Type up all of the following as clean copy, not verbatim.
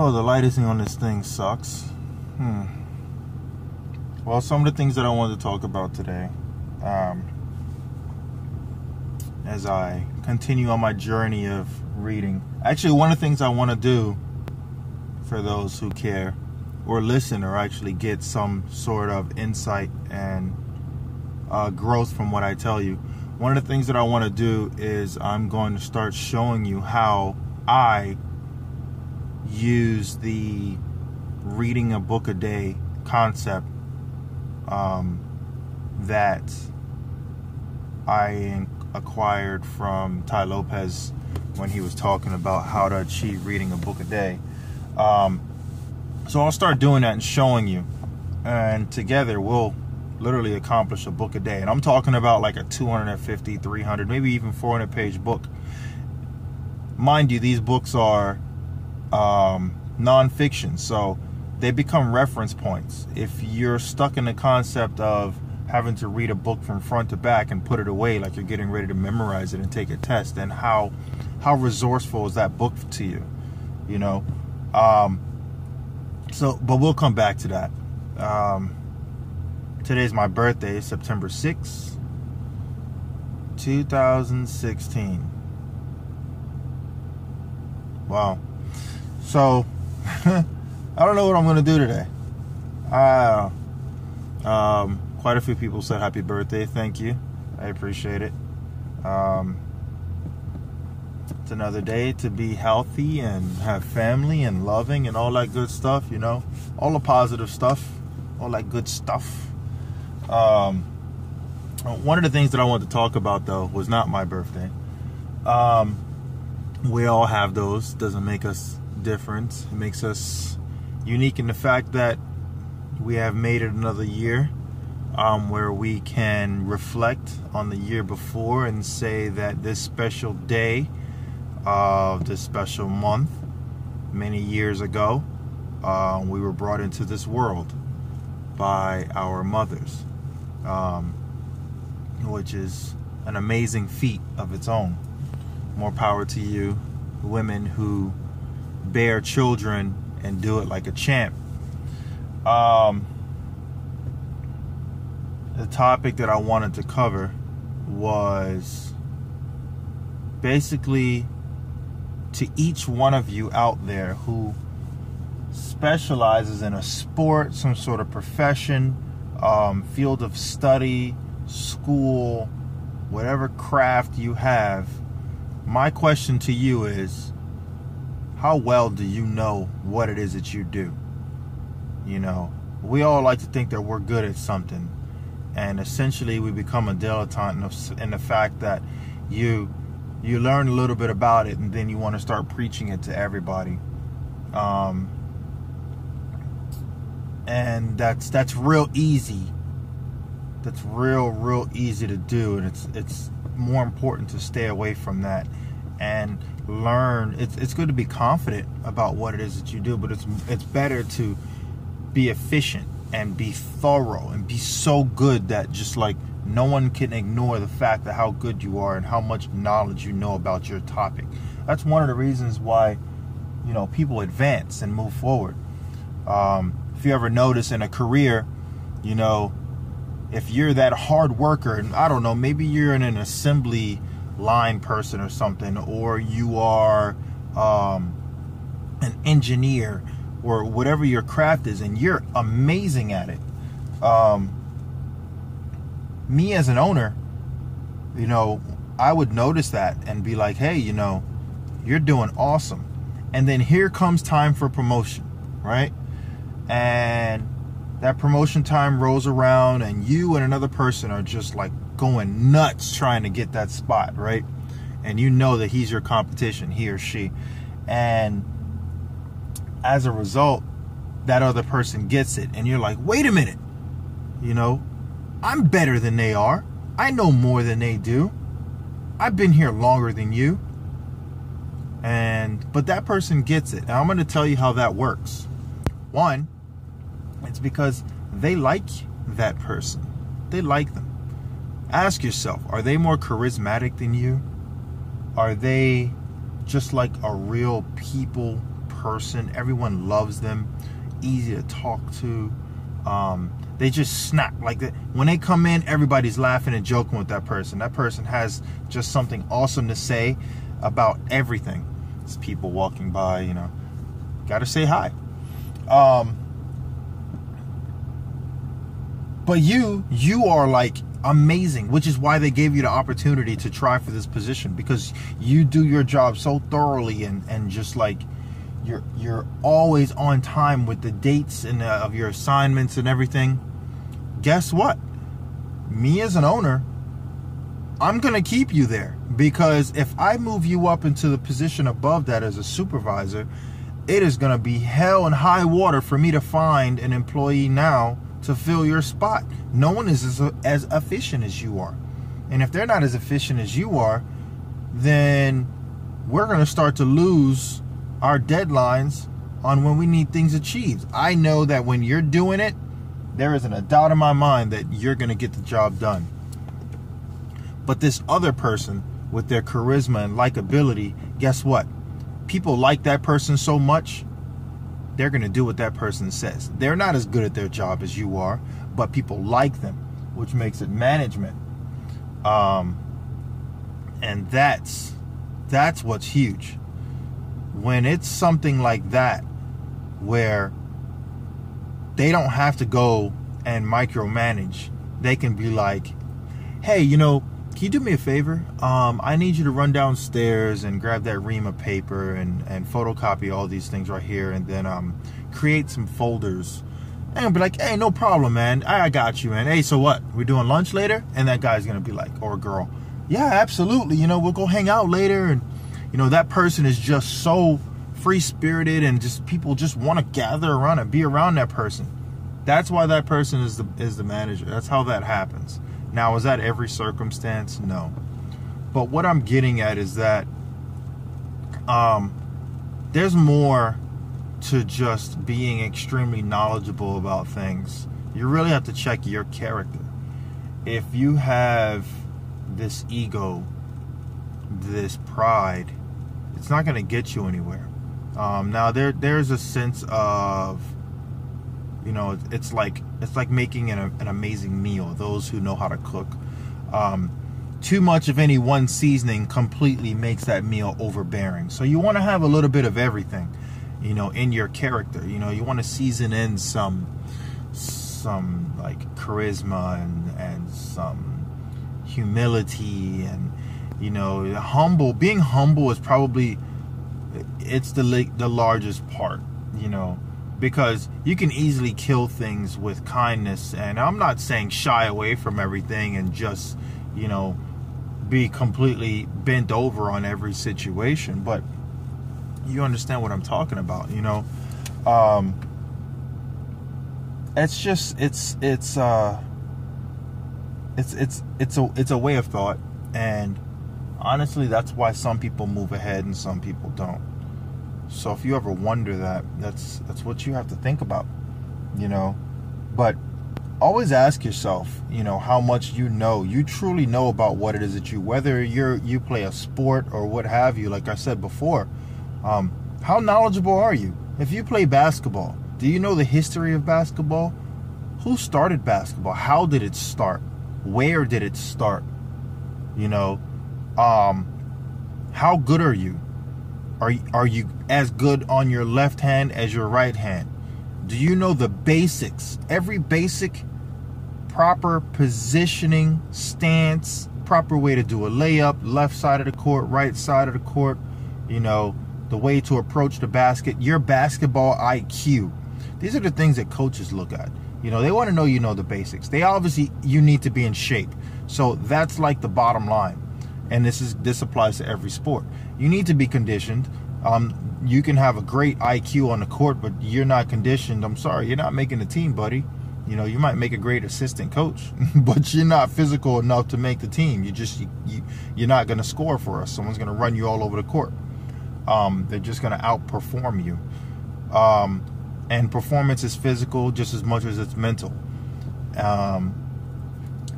Oh, the lighting on this thing sucks. Well, some of the things that I wanted to talk about today, as I continue on my journey of reading. Actually, one of the things I want to do, for those who care or listen or actually get some sort of insight and growth from what I tell you, one of the things that I want to do is I'm going to start showing you how I use the reading a book a day concept that I acquired from Tai Lopez when he was talking about how to achieve reading a book a day. So I'll start doing that and showing you, and together we'll literally accomplish a book a day. And I'm talking about like a 250, 300, maybe even 400 page book. Mind you, these books are non-fiction, so they become reference points. If you're stuck in the concept of having to read a book from front to back and put it away like you're getting ready to memorize it and take a test, then how resourceful is that book to you? You know? But we'll come back to that. Today's my birthday, September 6th, 2016. Wow. So, I don't know what I'm going to do today. Quite a few people said happy birthday. Thank you. I appreciate it. It's another day to be healthy and have family and loving and all that good stuff, you know. All the positive stuff. All that good stuff. One of the things that I wanted to talk about, though, was not my birthday. We all have those. Doesn't make us different. It makes us unique in the fact that we have made it another year, where we can reflect on the year before and say that this special day of this special month, many years ago, we were brought into this world by our mothers, which is an amazing feat of its own. More power to you, women who bear children and do it like a champ. The topic that I wanted to cover was basically to each one of you out there who specializes in a sport, some sort of profession, field of study, school, whatever craft you have. My question to you is, how well do you know what it is that you do? You know, we all like to think that we're good at something, and essentially we become a dilettante in the fact that you learn a little bit about it and then you want to start preaching it to everybody. And that's real easy. That's real easy to do, and it's more important to stay away from that and learn. It's good to be confident about what it is that you do, but it's better to be efficient and be thorough and be so good that just like no one can ignore the fact of how good you are and how much knowledge you know about your topic. That's one of the reasons why, you know, people advance and move forward. If you ever notice in a career, you know, if you're that hard worker, and I don't know, maybe you're an assembly line person or something, or you are an engineer or whatever your craft is, and you're amazing at it. Me as an owner, you know, I would notice that and be like, hey, you know, you're doing awesome. And then here comes time for promotion, right? And that promotion time rolls around and you and another person are just like going nuts trying to get that spot, right? And you know that he's your competition, he or she. And as a result, that other person gets it. And you're like, wait a minute, you know, I'm better than they are. I know more than they do. I've been here longer than you. But that person gets it. Now I'm going to tell you how that works. One, it's because they like that person. They like them. Ask yourself, are they more charismatic than you? Are they just like a real people person. Everyone loves them. Easy to talk to. They just snap like that. When they come in, everybody's laughing and joking with that person. That person has just something awesome to say about everything. It's people walking by, you know, gotta say hi. But you are like amazing, which is why they gave you the opportunity to try for this position, because you do your job so thoroughly and just like you're always on time with the dates and of your assignments and everything. Guess what? Me as an owner, I'm gonna keep you there, because if I move you up into the position above that as a supervisor, it is gonna be hell and high water for me to find an employee now to fill your spot. No one is as efficient as you are. And if they're not as efficient as you are, then we're going to start to lose our deadlines on when we need things achieved. I know that when you're doing it, there isn't a doubt in my mind that you're going to get the job done. But this other person with their charisma and likability, guess what? People like that person so much, they're going to do what that person says. They're not as good at their job as you are, but people like them, which makes it management. And that's what's huge. When it's something like that, where they don't have to go and micromanage, they can be like, hey, you know, can you do me a favor? I need you to run downstairs and grab that ream of paper and photocopy all these things right here, and then create some folders. And I'll be like, hey, no problem, man. I got you, man. Hey, so what? We're doing lunch later? And that guy's going to be like, or girl, yeah, absolutely. You know, we'll go hang out later. And, you know, that person is just so free-spirited, and just people just want to gather around and be around that person. That's why that person is the manager. That's how that happens. Now, is that every circumstance? No. But what I'm getting at is that there's more to just being extremely knowledgeable about things. You really have to check your character. If you have this ego, this pride, it's not going to get you anywhere. Now, there's a sense of, you know, it's like making an amazing meal. Those who know how to cook, too much of any one seasoning completely makes that meal overbearing. So you want to have a little bit of everything, you know, in your character. You know, you want to season in some like charisma and some humility, and, you know, being humble is probably, it's the largest part, you know, because you can easily kill things with kindness. And I'm not saying shy away from everything and just, you know, be completely bent over on every situation, but you understand what I'm talking about, you know. It's just it's a way of thought, and honestly, that's why some people move ahead and some people don't. So if you ever wonder that, that's what you have to think about, you know. But always ask yourself, you know, how much you truly know about what it is that whether you play a sport or what have you. Like I said before, how knowledgeable are you? If you play basketball, do you know the history of basketball? Who started basketball? How did it start? Where did it start? You know, how good are you? Are you as good on your left hand as your right hand? Do you know the basics? Every basic, proper positioning, stance, proper way to do a layup, left side of the court, right side of the court, you know, the way to approach the basket, your basketball IQ. These are the things that coaches look at. You know, they want to know you know the basics. You need to be in shape. So that's like the bottom line. And this applies to every sport. You need to be conditioned. You can have a great IQ on the court, but you're not conditioned. I'm sorry, you're not making the team, buddy. You know, you might make a great assistant coach, but you're not physical enough to make the team. You're not going to score for us. Someone's going to run you all over the court. They're just going to outperform you. And performance is physical just as much as it's mental.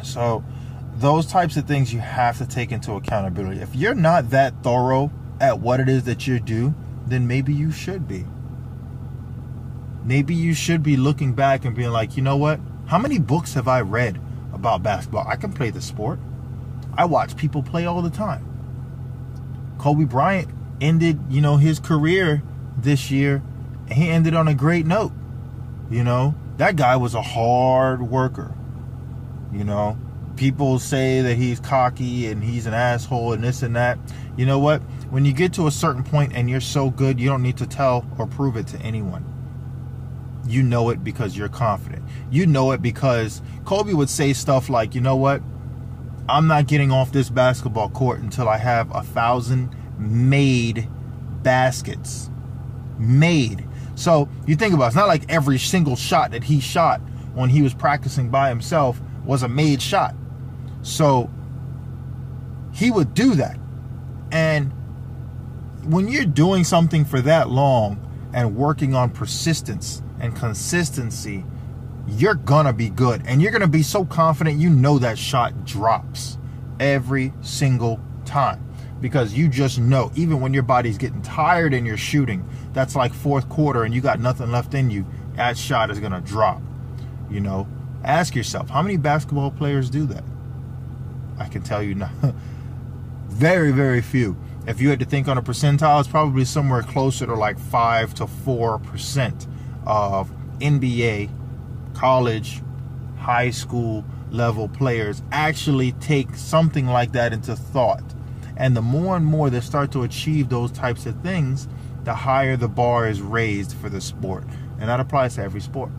So those types of things you have to take into accountability. If you're not that thorough at what it is that you do, then maybe you should be. Maybe you should be looking back and being like, you know what? How many books have I read about basketball? I can play the sport. I watch people play all the time. Kobe Bryant ended, his career this year, and he ended on a great note. That guy was a hard worker. People say that he's cocky and he's an asshole and this and that. You know what? When you get to a certain point and you're so good, you don't need to tell or prove it to anyone. You know it because you're confident. You know it because Kobe would say stuff like, you know what? I'm not getting off this basketball court until I have 1,000 made baskets. Made. So you think about it, it's not like every single shot that he shot when he was practicing by himself was a made shot. So he would do that. And when you're doing something for that long and working on persistence and consistency, you're gonna be good. And you're gonna be so confident that shot drops every single time. Because you just know, even when your body's getting tired and you're shooting, that's like fourth quarter and you got nothing left in you, that shot is gonna drop. Ask yourself, how many basketball players do that? I can tell you now, very, very few. If you had to think on a percentile, it's probably somewhere closer to like 5 to 4% of NBA, college, high school level players actually take something like that into thought. And the more and more they start to achieve those types of things, the higher the bar is raised for the sport. And that applies to every sport.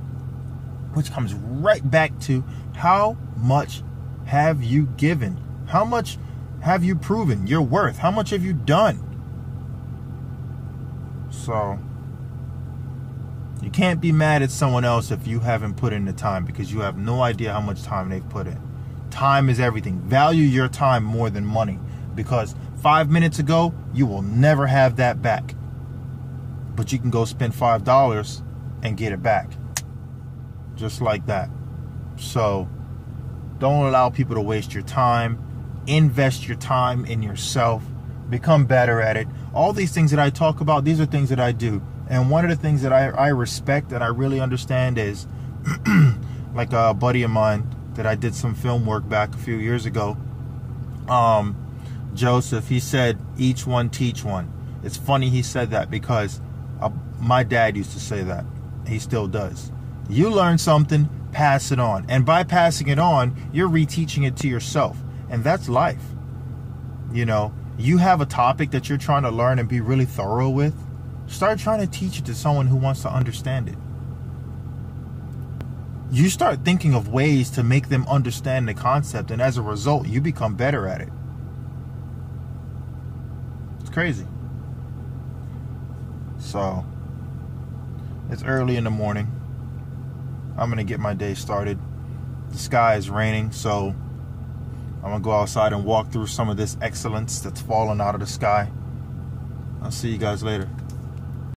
Which comes right back to, how much have you given? How much have you proven your worth? How much have you done? So you can't be mad at someone else if you haven't put in the time, because you have no idea how much time they've put in. Time is everything. Value your time more than money, because 5 minutes ago, you will never have that back. But you can go spend $5 and get it back. Just like that. So don't allow people to waste your time. Invest your time in yourself. Become better at it. All these things that I talk about, these are things that I do. And one of the things that I respect and I really understand is, like a buddy of mine that I did some film work back a few years ago, Joseph, he said, each one teach one. It's funny he said that, because my dad used to say that. He still does. You learn something, pass it on. And by passing it on, you're reteaching it to yourself. And that's life. You have a topic that you're trying to learn and be really thorough with. Start trying to teach it to someone who wants to understand it. You start thinking of ways to make them understand the concept, and as a result, you become better at it. It's crazy. So, it's early in the morning. I'm going to get my day started. The sky is raining, so I'm going to go outside and walk through some of this excellence that's fallen out of the sky. I'll see you guys later.